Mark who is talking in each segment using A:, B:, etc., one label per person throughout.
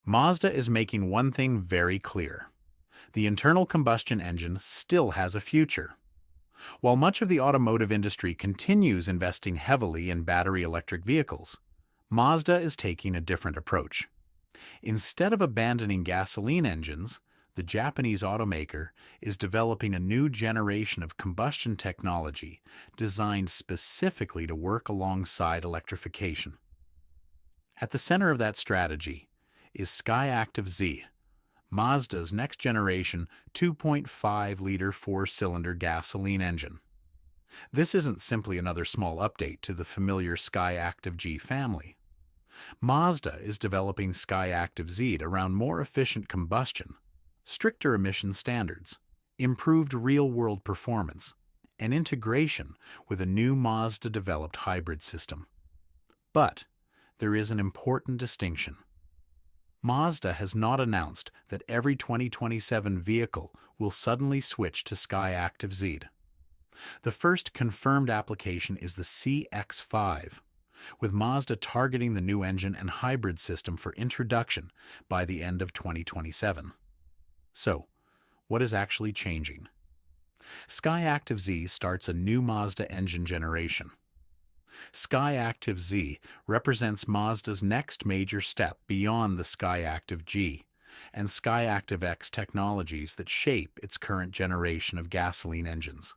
A: Mazda is making one thing very clear. The internal combustion engine still has a future. While much of the automotive industry continues investing heavily in battery electric vehicles, Mazda is taking a different approach. Instead of abandoning gasoline engines, the Japanese automaker is developing a new generation of combustion technology designed specifically to work alongside electrification. At the center of that strategy is SKYACTIV-Z, Mazda's next-generation 2.5-liter four-cylinder gasoline engine. This isn't simply another small update to the familiar SKYACTIV-G family. Mazda is developing SKYACTIV-Z around more efficient combustion, stricter emission standards, improved real-world performance, and integration with a new Mazda-developed hybrid system. But there is an important distinction. Mazda has not announced that every 2027 vehicle will suddenly switch to SKYACTIV-Z. The first confirmed application is the CX-5, with Mazda targeting the new engine and hybrid system for introduction by the end of 2027. So, what is actually changing? SKYACTIV-Z starts a new Mazda engine generation. SKYACTIV-Z represents Mazda's next major step beyond the SKYACTIV-G and SKYACTIV-X technologies that shape its current generation of gasoline engines.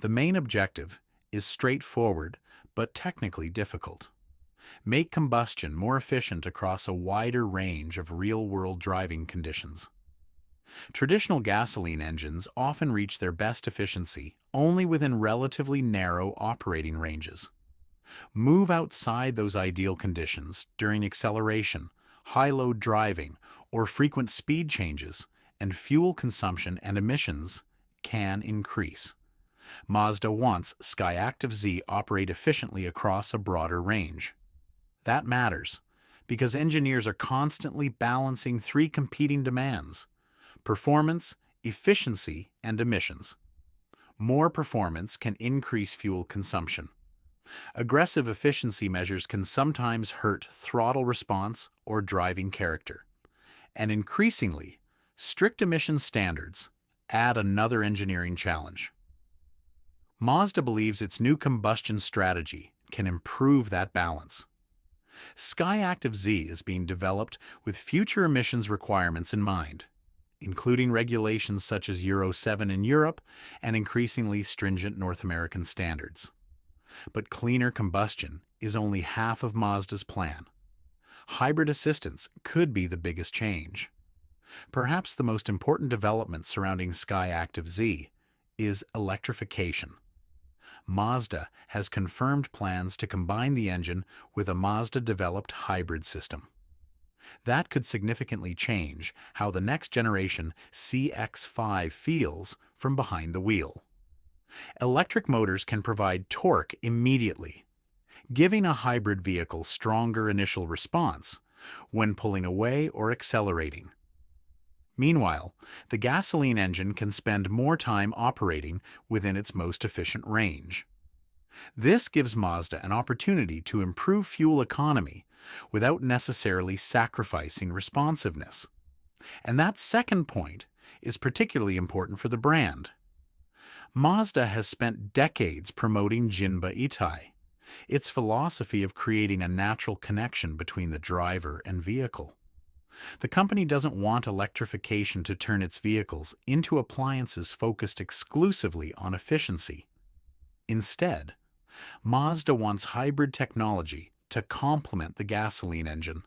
A: The main objective is straightforward but technically difficult. Make combustion more efficient across a wider range of real-world driving conditions. Traditional gasoline engines often reach their best efficiency only within relatively narrow operating ranges. Move outside those ideal conditions during acceleration, high-load driving, or frequent speed changes, and fuel consumption and emissions can increase. Mazda wants SKYACTIV-Z operate efficiently across a broader range. That matters because engineers are constantly balancing three competing demands: performance, efficiency, and emissions. More performance can increase fuel consumption. Aggressive efficiency measures can sometimes hurt throttle response or driving character. And increasingly, strict emission standards add another engineering challenge. Mazda believes its new combustion strategy can improve that balance. SKYACTIV-Z is being developed with future emissions requirements in mind, including regulations such as Euro 7 in Europe and increasingly stringent North American standards. But cleaner combustion is only half of Mazda's plan. Hybrid assistance could be the biggest change. Perhaps the most important development surrounding SKYACTIV-Z is electrification. Mazda has confirmed plans to combine the engine with a Mazda-developed hybrid system. That could significantly change how the next-generation CX-5 feels from behind the wheel. Electric motors can provide torque immediately, giving a hybrid vehicle stronger initial response when pulling away or accelerating. Meanwhile, the gasoline engine can spend more time operating within its most efficient range. This gives Mazda an opportunity to improve fuel economy without necessarily sacrificing responsiveness. And that second point is particularly important for the brand. Mazda has spent decades promoting Jinba Itai, its philosophy of creating a natural connection between the driver and vehicle. The company doesn't want electrification to turn its vehicles into appliances focused exclusively on efficiency. Instead, Mazda wants hybrid technology to complement the gasoline engine.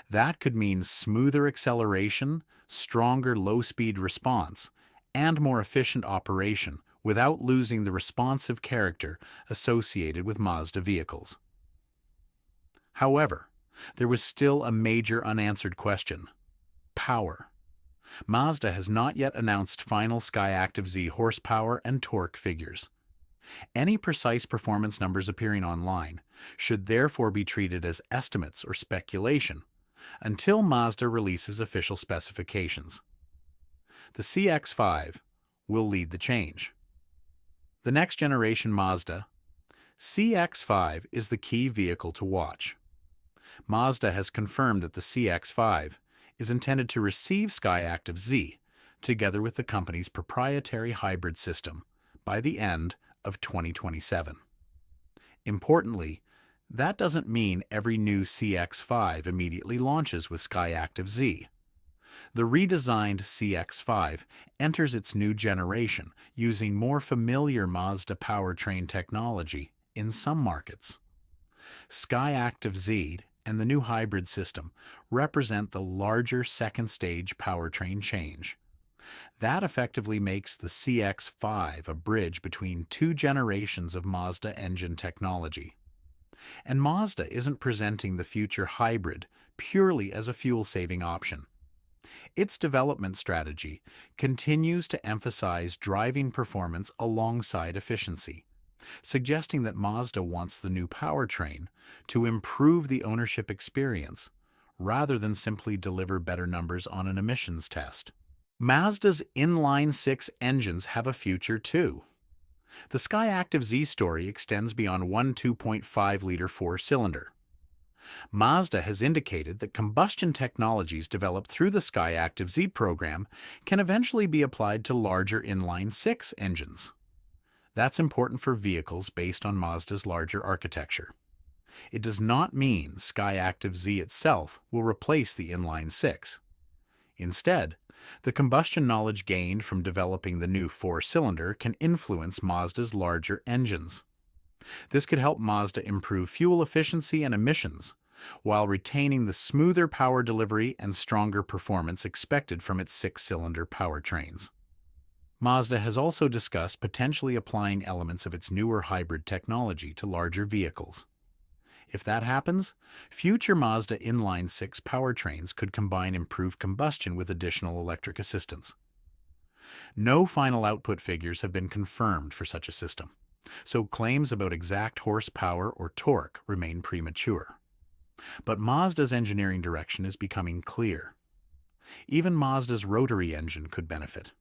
A: That could mean smoother acceleration, stronger low-speed response, and more efficient operation without losing the responsive character associated with Mazda vehicles. However, there was still a major unanswered question: power. Mazda has not yet announced final SKYACTIV-Z horsepower and torque figures. Any precise performance numbers appearing online should therefore be treated as estimates or speculation until Mazda releases official specifications. The CX-5 will lead the change. The next generation Mazda CX-5 is the key vehicle to watch. Mazda has confirmed that the CX-5 is intended to receive SKYACTIV-Z together with the company's proprietary hybrid system by the end of 2027. Importantly, that doesn't mean every new CX-5 immediately launches with SKYACTIV-Z. The redesigned CX-5 enters its new generation using more familiar Mazda powertrain technology in some markets. SKYACTIV-Z and the new hybrid system represent the larger second-stage powertrain change. That effectively makes the CX-5 a bridge between two generations of Mazda engine technology. And Mazda isn't presenting the future hybrid purely as a fuel-saving option. Its development strategy continues to emphasize driving performance alongside efficiency, suggesting that Mazda wants the new powertrain to improve the ownership experience rather than simply deliver better numbers on an emissions test. Mazda's inline-six engines have a future too. The SKYACTIV-Z story extends beyond one 2.5-liter four-cylinder. Mazda has indicated that combustion technologies developed through the SKYACTIV-Z program can eventually be applied to larger inline-six engines. That's important for vehicles based on Mazda's larger architecture. It does not mean SKYACTIV-Z itself will replace the inline-six. Instead, the combustion knowledge gained from developing the new four-cylinder can influence Mazda's larger engines. This could help Mazda improve fuel efficiency and emissions, while retaining the smoother power delivery and stronger performance expected from its six-cylinder powertrains. Mazda has also discussed potentially applying elements of its newer hybrid technology to larger vehicles. If that happens, future Mazda inline-six powertrains could combine improved combustion with additional electric assistance. No final output figures have been confirmed for such a system, so claims about exact horsepower or torque remain premature. But Mazda's engineering direction is becoming clear. Even Mazda's rotary engine could benefit.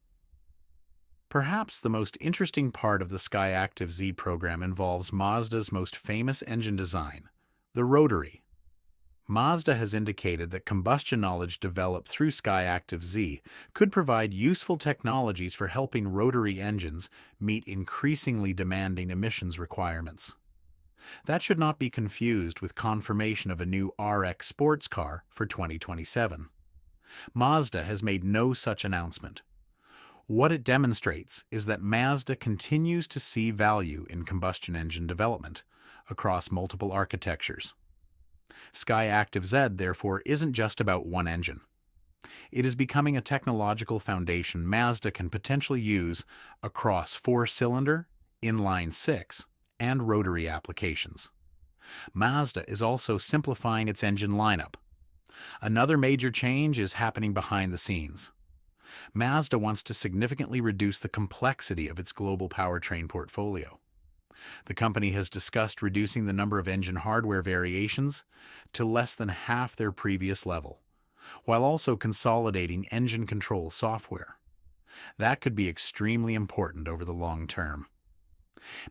A: Perhaps the most interesting part of the SKYACTIV-Z program involves Mazda's most famous engine design, the rotary. Mazda has indicated that combustion knowledge developed through SKYACTIV-Z could provide useful technologies for helping rotary engines meet increasingly demanding emissions requirements. That should not be confused with confirmation of a new RX sports car for 2027. Mazda has made no such announcement. What it demonstrates is that Mazda continues to see value in combustion engine development across multiple architectures. SKYACTIV-Z, therefore, isn't just about one engine. It is becoming a technological foundation Mazda can potentially use across four-cylinder, inline-six, and rotary applications. Mazda is also simplifying its engine lineup. Another major change is happening behind the scenes. Mazda wants to significantly reduce the complexity of its global powertrain portfolio. The company has discussed reducing the number of engine hardware variations to less than half their previous level, while also consolidating engine control software. That could be extremely important over the long term.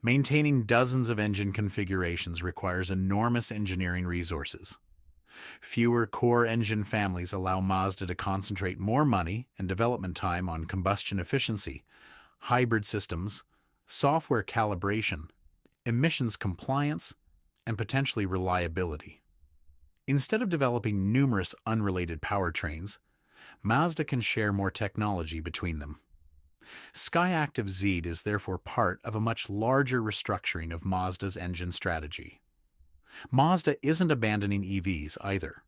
A: Maintaining dozens of engine configurations requires enormous engineering resources. Fewer core engine families allow Mazda to concentrate more money and development time on combustion efficiency, hybrid systems, software calibration, emissions compliance, and potentially reliability. Instead of developing numerous unrelated powertrains, Mazda can share more technology between them. SKYACTIV-Z is therefore part of a much larger restructuring of Mazda's engine strategy. Mazda isn't abandoning EVs either.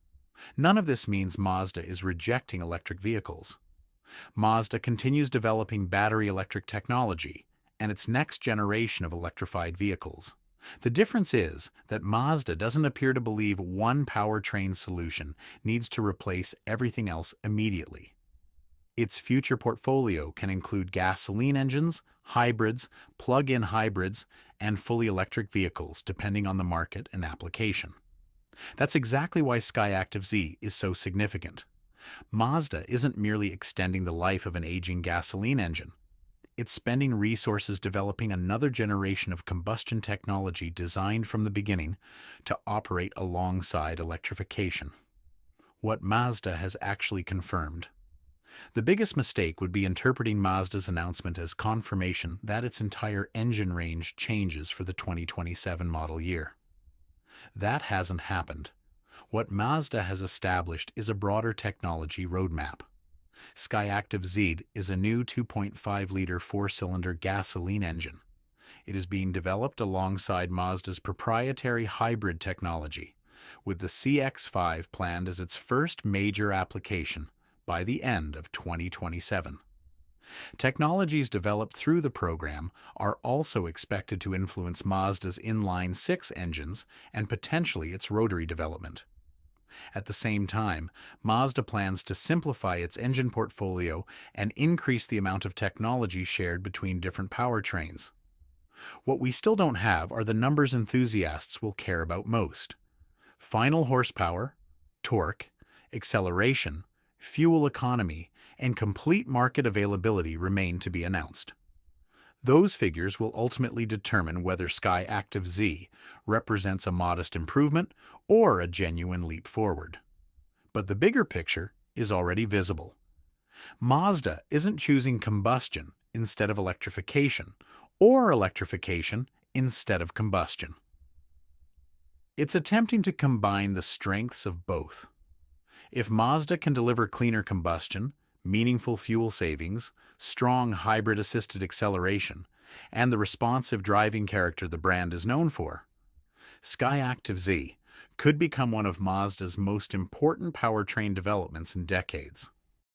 A: None of this means Mazda is rejecting electric vehicles. Mazda continues developing battery electric technology and its next generation of electrified vehicles. The difference is that Mazda doesn't appear to believe one powertrain solution needs to replace everything else immediately. Its future portfolio can include gasoline engines, hybrids, plug-in hybrids, and fully electric vehicles depending on the market and application. That's exactly why SKYACTIV-Z is so significant. Mazda isn't merely extending the life of an aging gasoline engine. it's spending resources developing another generation of combustion technology designed from the beginning to operate alongside electrification. What Mazda has actually confirmed. The biggest mistake would be interpreting Mazda's announcement as confirmation that its entire engine range changes for the 2027 model year. That hasn't happened. What Mazda has established is a broader technology roadmap. SKYACTIV-Z is a new 2.5-liter four-cylinder gasoline engine. It is being developed alongside Mazda's proprietary hybrid technology, with the CX-5 planned as its first major application by the end of 2027. Technologies developed through the program are also expected to influence Mazda's inline-six engines and potentially its rotary development. At the same time, Mazda plans to simplify its engine portfolio and increase the amount of technology shared between different powertrains. What we still don't have are the numbers enthusiasts will care about most. Final horsepower, torque, acceleration, fuel economy, and complete market availability remain to be announced. Those figures will ultimately determine whether SKYACTIV-Z represents a modest improvement or a genuine leap forward. But the bigger picture is already visible. Mazda isn't choosing combustion instead of electrification, or electrification instead of combustion. It's attempting to combine the strengths of both. If Mazda can deliver cleaner combustion, meaningful fuel savings, strong hybrid-assisted acceleration, and the responsive driving character the brand is known for, SKYACTIV-Z could become one of Mazda's most important powertrain developments in decades.